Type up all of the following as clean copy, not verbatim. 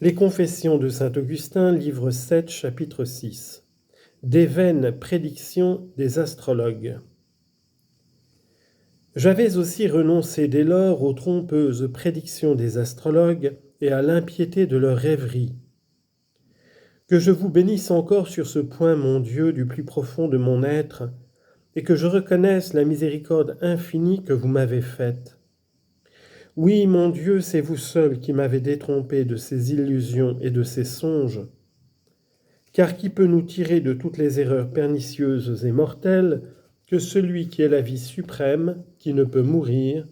Les Confessions de saint Augustin, livre 7, chapitre 6. Des vaines prédictions des astrologues. J'avais aussi renoncé dès lors aux trompeuses prédictions des astrologues et à l'impiété de leurs rêveries. Que je vous bénisse encore sur ce point, mon Dieu, du plus profond de mon être, et que je reconnaisse la miséricorde infinie que vous m'avez faite. Oui, mon Dieu, c'est vous seul qui m'avez détrompé de ces illusions et de ces songes. Car qui peut nous tirer de toutes les erreurs pernicieuses et mortelles que celui qui est la vie suprême, qui ne peut mourir,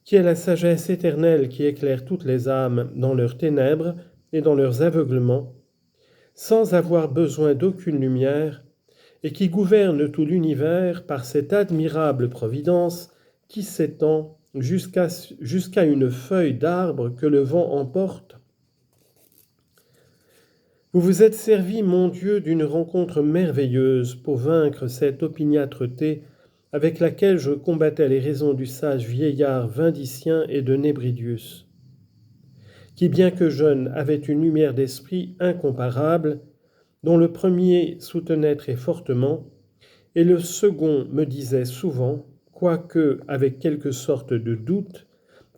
qui est la sagesse éternelle qui éclaire toutes les âmes dans leurs ténèbres et dans leurs aveuglements, sans avoir besoin d'aucune lumière, et qui gouverne tout l'univers par cette admirable providence qui s'étend jusqu'à une feuille d'arbre que le vent emporte. Vous vous êtes servi, mon Dieu, d'une rencontre merveilleuse pour vaincre cette opiniâtreté avec laquelle je combattais les raisons du sage vieillard Vindicien et de Nébridius, qui, bien que jeune, avait une lumière d'esprit incomparable, dont le premier soutenait très fortement, et le second me disait souvent, quoique avec quelque sorte de doute,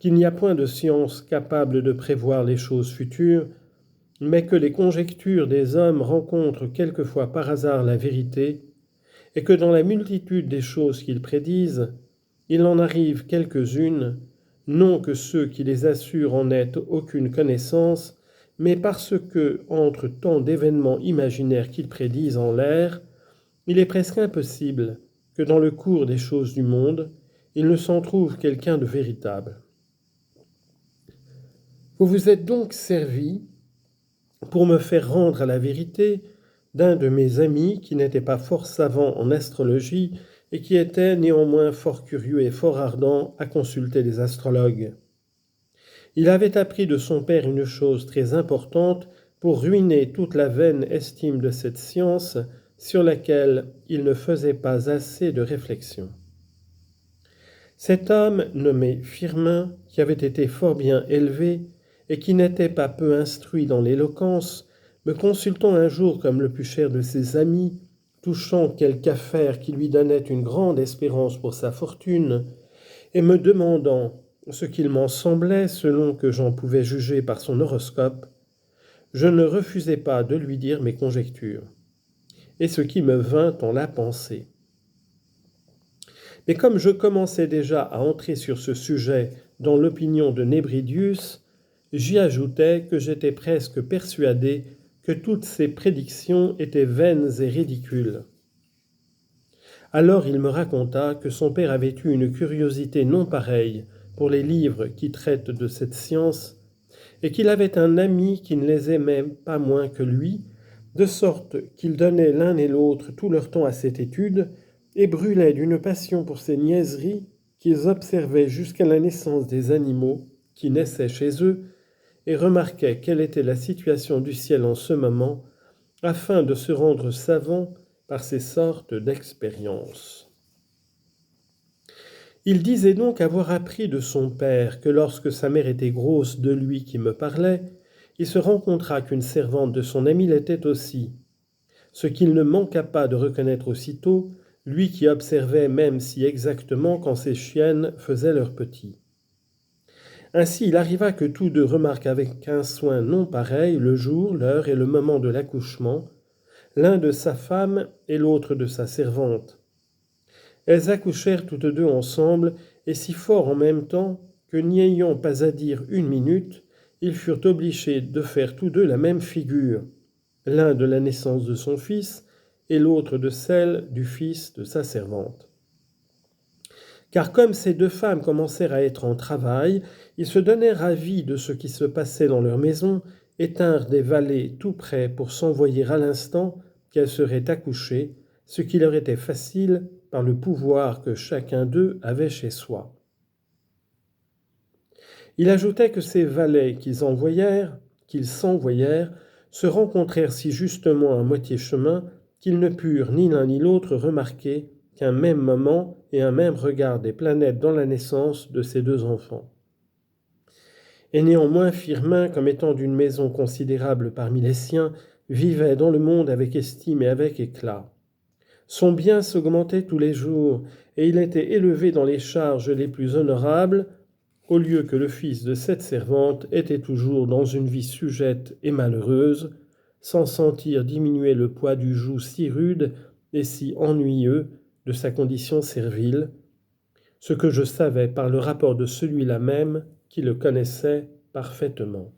qu'il n'y a point de science capable de prévoir les choses futures, mais que les conjectures des hommes rencontrent quelquefois par hasard la vérité, et que dans la multitude des choses qu'ils prédisent, il en arrive quelques-unes, non que ceux qui les assurent en aient aucune connaissance, mais parce que, entre tant d'événements imaginaires qu'ils prédisent en l'air, il est presque impossible que dans le cours des choses du monde, il ne s'en trouve quelqu'un de véritable. Vous vous êtes donc servi, pour me faire rendre à la vérité, d'un de mes amis qui n'était pas fort savant en astrologie et qui était néanmoins fort curieux et fort ardent à consulter les astrologues. Il avait appris de son père une chose très importante pour ruiner toute la vaine estime de cette science sur laquelle il ne faisait pas assez de réflexion. Cet homme, nommé Firmin, qui avait été fort bien élevé et qui n'était pas peu instruit dans l'éloquence, me consultant un jour comme le plus cher de ses amis, touchant quelque affaire qui lui donnait une grande espérance pour sa fortune, et me demandant ce qu'il m'en semblait selon que j'en pouvais juger par son horoscope, je ne refusai pas de lui dire mes conjectures, et ce qui me vint en la pensée. Mais comme je commençais déjà à entrer sur ce sujet dans l'opinion de Nébridius, j'y ajoutais que j'étais presque persuadé que toutes ces prédictions étaient vaines et ridicules. Alors il me raconta que son père avait eu une curiosité non pareille pour les livres qui traitent de cette science, et qu'il avait un ami qui ne les aimait pas moins que lui, de sorte qu'ils donnaient l'un et l'autre tout leur temps à cette étude, et brûlaient d'une passion pour ces niaiseries qu'ils observaient jusqu'à la naissance des animaux qui naissaient chez eux, et remarquaient quelle était la situation du ciel en ce moment, afin de se rendre savants par ces sortes d'expériences. Il disait donc avoir appris de son père que lorsque sa mère était grosse de lui qui me parlait, il se rencontra qu'une servante de son ami l'était aussi, ce qu'il ne manqua pas de reconnaître aussitôt, lui qui observait même si exactement quand ses chiennes faisaient leurs petits. Ainsi il arriva que tous deux remarquent avec un soin non pareil le jour, l'heure et le moment de l'accouchement, l'un de sa femme et l'autre de sa servante. Elles accouchèrent toutes deux ensemble, et si fort en même temps, que n'y ayant pas à dire une minute, ils furent obligés de faire tous deux la même figure, l'un de la naissance de son fils, et l'autre de celle du fils de sa servante. Car comme ces deux femmes commencèrent à être en travail, ils se donnèrent avis de ce qui se passait dans leur maison, et tinrent des valets tout prêts pour s'envoyer à l'instant qu'elles seraient accouchées, ce qui leur était facile par le pouvoir que chacun d'eux avait chez soi. Il ajoutait que ces valets qu'ils s'envoyèrent, se rencontrèrent si justement à moitié chemin qu'ils ne purent ni l'un ni l'autre remarquer qu'un même moment et un même regard des planètes dans la naissance de ces deux enfants. Et néanmoins Firmin, comme étant d'une maison considérable parmi les siens, vivait dans le monde avec estime et avec éclat. Son bien s'augmentait tous les jours, et il était élevé dans les charges les plus honorables, au lieu que le fils de cette servante était toujours dans une vie sujette et malheureuse, sans sentir diminuer le poids du joug si rude et si ennuyeux de sa condition servile, ce que je savais par le rapport de celui-là même qui le connaissait parfaitement.